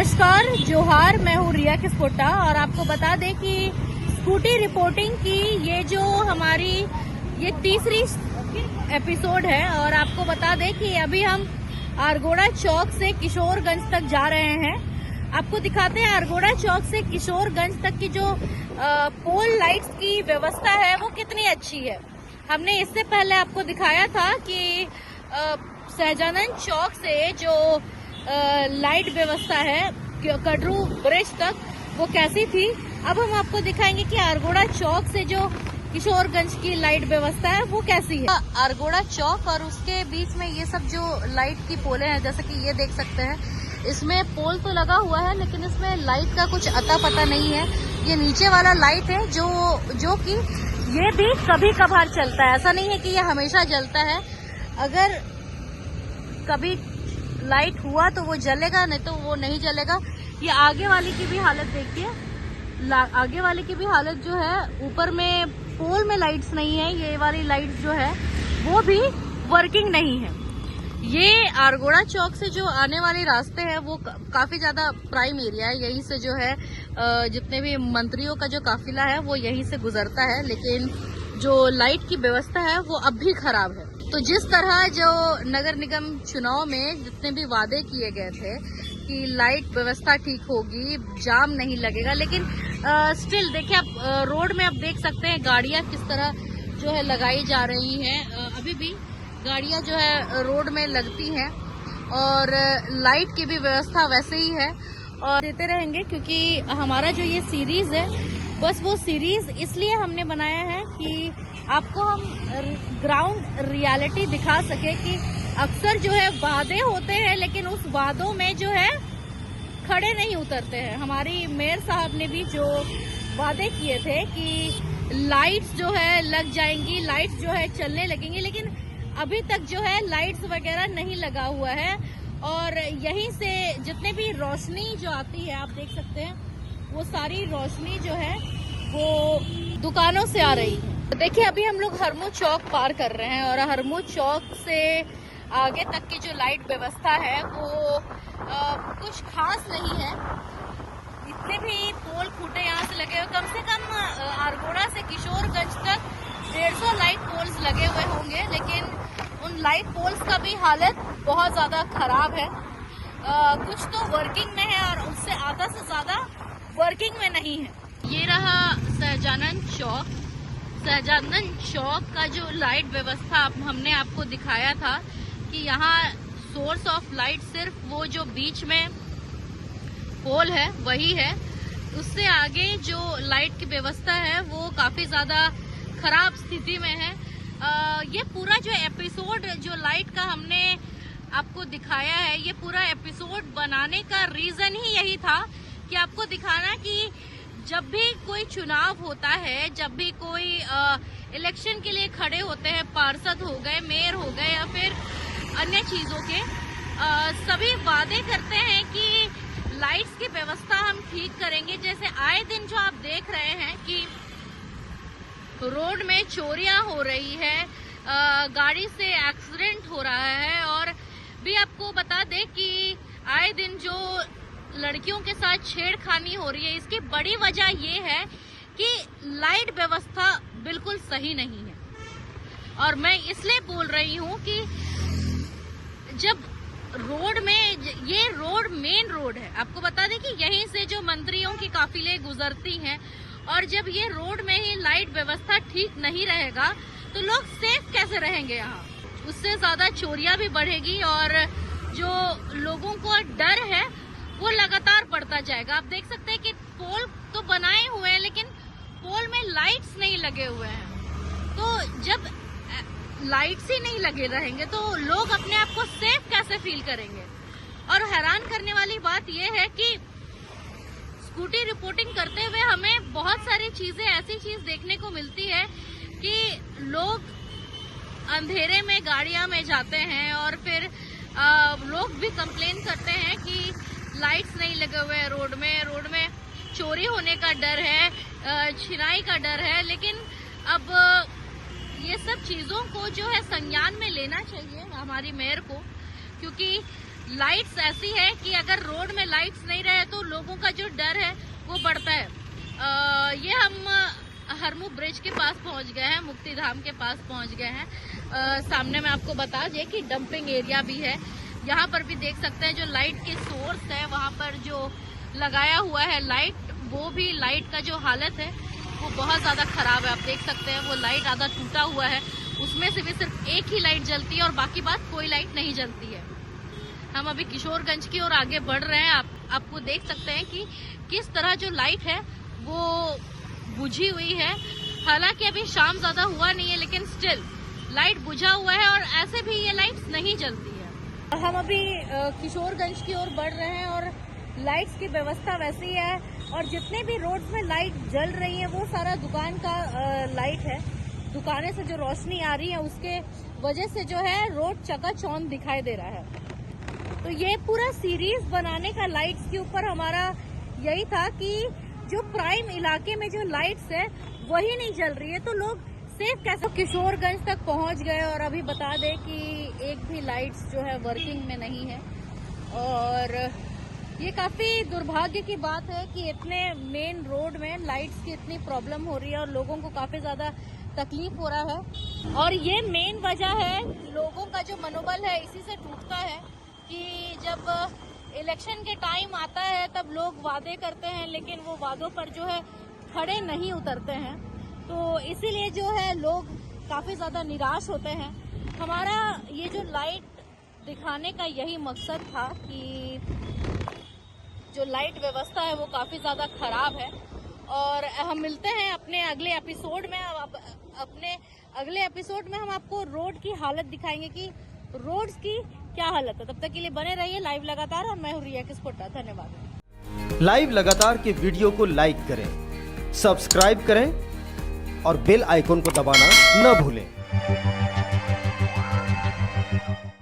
नमस्कार, जोहार। मैं हूँ रिया किस्पोटा और आपको बता दें कि स्कूटी रिपोर्टिंग की ये जो हमारी ये तीसरी एपिसोड है। और आपको बता दें कि अभी हम आरगोड़ा चौक से किशोरगंज तक जा रहे हैं। आपको दिखाते हैं आरगोड़ा चौक से किशोरगंज तक की जो पोल लाइट्स की व्यवस्था है वो कितनी अच्छी है। हमने इससे पहले आपको दिखाया था कि सहजानंद चौक से जो लाइट व्यवस्था है कटरू ब्रिज तक वो कैसी थी। अब हम आपको दिखाएंगे कि आरगोड़ा चौक से जो किशोरगंज की लाइट व्यवस्था है वो कैसी है। आरगोड़ा चौक और उसके बीच में ये सब जो लाइट की पोलें हैं, जैसे कि ये देख सकते हैं, इसमें पोल तो लगा हुआ है लेकिन इसमें लाइट का कुछ अता पता नहीं है। ये नीचे वाला लाइट है जो कि ये भी कभी कभार चलता है, ऐसा नहीं है कि ये हमेशा जलता है। अगर कभी लाइट हुआ तो वो जलेगा, नहीं तो वो नहीं जलेगा। ये आगे वाली की भी हालत देखिए, आगे वाले की भी हालत जो है, ऊपर में पोल में लाइट्स नहीं है, ये वाली लाइट्स जो है वो भी वर्किंग नहीं है। ये आरगोड़ा चौक से जो आने वाले रास्ते हैं वो काफी ज्यादा प्राइम एरिया है। यहीं से जो है जितने भी मंत्रियों का जो काफिला है वो यहीं से गुजरता है, लेकिन जो लाइट की व्यवस्था है वो अब भी खराब है। तो जिस तरह जो नगर निगम चुनाव में जितने भी वादे किए गए थे कि लाइट व्यवस्था ठीक होगी, जाम नहीं लगेगा, लेकिन स्टिल देखिए आप रोड में आप देख सकते हैं गाड़ियां किस तरह जो है लगाई जा रही हैं। अभी भी गाड़ियां जो है रोड में लगती हैं और लाइट की भी व्यवस्था वैसे ही है और देते रहेंगे, क्योंकि हमारा जो ये सीरीज है बस वो सीरीज इसलिए हमने बनाया है कि आपको हम ग्राउंड रियलिटी दिखा सके कि अक्सर जो है वादे होते हैं लेकिन उस वादों में जो है खड़े नहीं उतरते हैं। हमारी मेयर साहब ने भी जो वादे किए थे कि लाइट्स जो है लग जाएंगी, लाइट्स जो है चलने लगेंगी, लेकिन अभी तक जो है लाइट्स वगैरह नहीं लगा हुआ है। और यहीं से जितने भी रोशनी जो आती है आप देख सकते हैं, वो सारी रोशनी जो है वो दुकानों से आ रही है। देखिए अभी हम लोग हरमू चौक पार कर रहे हैं और हरमू चौक से आगे तक की जो लाइट व्यवस्था है वो कुछ खास नहीं है। इतने भी पोल खूटे यहाँ से लगे हुए, कम से कम आरगोड़ा से किशोरगंज तक 150 लाइट पोल्स लगे हुए होंगे, लेकिन उन लाइट पोल्स का भी हालत बहुत ज्यादा खराब है। कुछ तो वर्किंग में है और उससे आधा से ज्यादा वर्किंग में नहीं है। ये रहा सहजानंद चौक। सहजानंद चौक का जो लाइट व्यवस्था हमने आपको दिखाया था कि यहाँ सोर्स ऑफ लाइट सिर्फ वो जो बीच में पोल है वही है, उससे आगे जो लाइट की व्यवस्था है वो काफी ज्यादा खराब स्थिति में है। ये पूरा जो एपिसोड जो लाइट का हमने आपको दिखाया है, ये पूरा एपिसोड बनाने का रीजन ही यही था कि आपको दिखाना कि जब भी कोई चुनाव होता है, जब भी कोई इलेक्शन के लिए खड़े होते हैं, पार्षद हो गए, मेयर हो गए या फिर अन्य चीजों के, सभी वादे करते हैं कि लाइट्स की व्यवस्था हम ठीक करेंगे। जैसे आए दिन जो आप देख रहे हैं कि रोड में चोरियां हो रही है, गाड़ी से एक्सीडेंट हो रहा है, और भी आपको बता दें कि आए दिन जो लड़कियों के साथ छेड़खानी हो रही है, इसकी बड़ी वजह ये है कि लाइट व्यवस्था बिल्कुल सही नहीं है। और मैं इसलिए बोल रही हूँ कि जब रोड में, ये रोड मेन रोड है, आपको बता दें कि यहीं से जो मंत्रियों की काफिले गुजरती हैं, और जब ये रोड में ही लाइट व्यवस्था ठीक नहीं रहेगा तो लोग सेफ कैसे रहेंगे यहाँ। उससे ज्यादा चोरियां भी बढ़ेगी और जो लोगों को डर है वो लगातार बढ़ता जाएगा। आप देख सकते हैं कि पोल तो बनाए हुए हैं लेकिन पोल में लाइट्स नहीं लगे हुए हैं। तो जब लाइट्स ही नहीं लगे रहेंगे तो लोग अपने आप को सेफ कैसे फील करेंगे। और हैरान करने वाली बात यह है कि स्कूटी रिपोर्टिंग करते हुए हमें बहुत सारी चीजें, ऐसी चीज देखने को मिलती है कि लोग अंधेरे में गाड़ियां में जाते हैं और फिर लोग भी कंप्लेन करते हैं कि लाइट्स नहीं लगे हुए हैं रोड में चोरी होने का डर है, छिनाई का डर है। लेकिन अब ये सब चीजों को जो है संज्ञान में लेना चाहिए हमारी मेयर को, क्योंकि लाइट्स ऐसी है कि अगर रोड में लाइट्स नहीं रहे लोगों का जो डर है वो बढ़ता है। ये हम हरमू ब्रिज के पास पहुंच गए हैं, मुक्ति धाम के पास पहुंच गए हैं। सामने में आपको बता दें कि डंपिंग एरिया भी है। यहाँ पर भी देख सकते हैं जो लाइट के सोर्स है वहाँ पर जो लगाया हुआ है लाइट, वो भी लाइट का जो हालत है वो बहुत ज़्यादा ख़राब है। आप देख सकते हैं वो लाइट आधा टूटा हुआ है, उसमें से भी सिर्फ एक ही लाइट जलती है और बाकी बात कोई लाइट नहीं जलती है। हम अभी किशोरगंज की ओर आगे बढ़ रहे हैं। आपको देख सकते हैं कि किस तरह जो लाइट है वो बुझी हुई है। हालांकि अभी शाम ज़्यादा हुआ नहीं है, लेकिन स्टिल लाइट बुझा हुआ है और ऐसे भी ये लाइट्स नहीं जलती है। हम अभी किशोरगंज की ओर बढ़ रहे हैं और लाइट्स की व्यवस्था वैसी है और जितने भी रोड्स में लाइट जल रही है वो सारा दुकान का लाइट है। दुकानें से जो रोशनी आ रही है उसके वजह से जो है रोड चकाचौंध दिखाई दे रहा है। तो ये पूरा सीरीज बनाने का लाइट्स के ऊपर हमारा यही था कि जो प्राइम इलाके में जो लाइट्स है वही नहीं जल रही है तो लोग सेफ कैसे। किशोरगंज तक पहुंच गए और अभी बता दें कि एक भी लाइट्स जो है वर्किंग में नहीं है और ये काफी दुर्भाग्य की बात है कि इतने मेन रोड में लाइट्स की इतनी प्रॉब्लम हो रही है और लोगों को काफी ज्यादा तकलीफ हो रहा है। और ये मेन वजह है, लोगों का जो मनोबल है इसी से टूटता है कि जब इलेक्शन के टाइम आता है तब लोग वादे करते हैं लेकिन वो वादों पर जो है खड़े नहीं उतरते हैं। तो इसीलिए जो है लोग काफी ज्यादा निराश होते हैं। हमारा ये जो लाइट दिखाने का यही मकसद था कि जो लाइट व्यवस्था है वो काफी ज्यादा खराब है और हम मिलते हैं अपने अगले एपिसोड में। अपने अगले एपिसोड में हम आपको रोड की हालत दिखाएंगे कि रोड्स की क्या हालत है। तब तक के लिए बने रहिए लाइव लगातार और मैं हूँ रिया किस्पोट्टा। धन्यवाद। लाइव लगातार के वीडियो को लाइक करें, सब्सक्राइब करें और बेल आइकन को दबाना न भूलें।